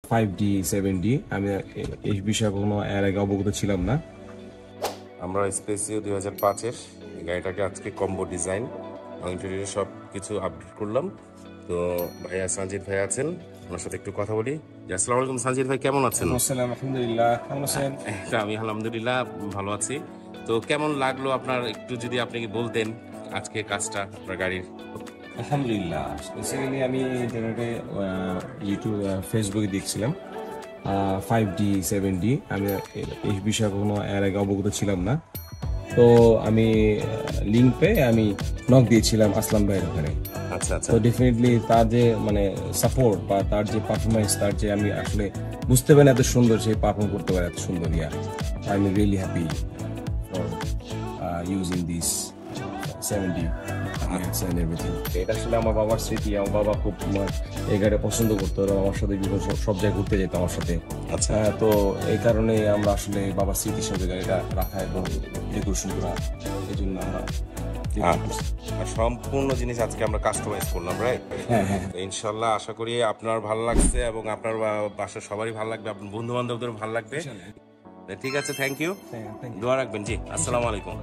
5D 7D আমি এই বিষয়ে কোনো এর আগে অবগত ছিলাম না। আমরা স্পেসিও 2005-এর এই গাড়িটাকে আজকে কম্বো ডিজাইন ইন্টেরিয়র সব কিছু আপডেট করলাম। তো ভাইয়া সানজিদ ভাই আছেন, ওনার সাথে একটু কথা বলি। আসসালামু আলাইকুম সানজিদ ভাই, কেমন আছেন? আসসালামু আলহামদুলিল্লাহ, কেমন আছেন? আমি আলহামদুলিল্লাহ ভালো আছি। তো কেমন লাগলো আপনার, একটু যদি আপনি বলতেন আজকে কাজটা আপনার গাড়ির। আলহামদুলিল্লাহ, বেসিক্যালি আমি ইন্টারনেটে ইউটিউব ফেসবুকে দেখছিলাম 5D 7D আমি এই বিষয়ে কোনো এর আগে অবগত ছিলাম না। তো আমি লিঙ্ক পেয়ে আমি নক দিয়েছিলাম আসলাম ভাইয়ের ওখানে। আচ্ছা আচ্ছা, তো ডেফিনেটলি তার যে মানে সাপোর্ট বা তার যে পারফরমেন্স, তার যে আমি আসলে বুঝতে পারি এত সুন্দর সে পারফর্ম করতে পারে, এত সুন্দর। I am really happy for using this 70 and everything. এটা আসলে আমার বাবার স্মৃতি। আমার বাবা খুব এই গাড়ি পছন্দ করতো এবং আমার সাথে বিভিন্ন সব জায়গায় ঘুরতে যেত আমার সাথে। আচ্ছা। তো এই কারণে আমরা আসলে বাবার স্মৃতি হিসেবে গাড়িটা রাখা এবং ডেকোরেশন করা, এই জন্য আমরা আর সম্পূর্ণ জিনিস আজকে আমরা কাস্টমাইজ করলাম, রাইট? হ্যাঁ হ্যাঁ, ইনশাল্লাহ আশা করি আপনার ভালো লাগছে এবং আপনার বাসার সবারই ভালো লাগবে, আপনার বন্ধু বান্ধবদের ভালো লাগবে। ঠিক আছে, থ্যাংক ইউ, দোয়া রাখবেন। জি, আসসালামু আলাইকুম।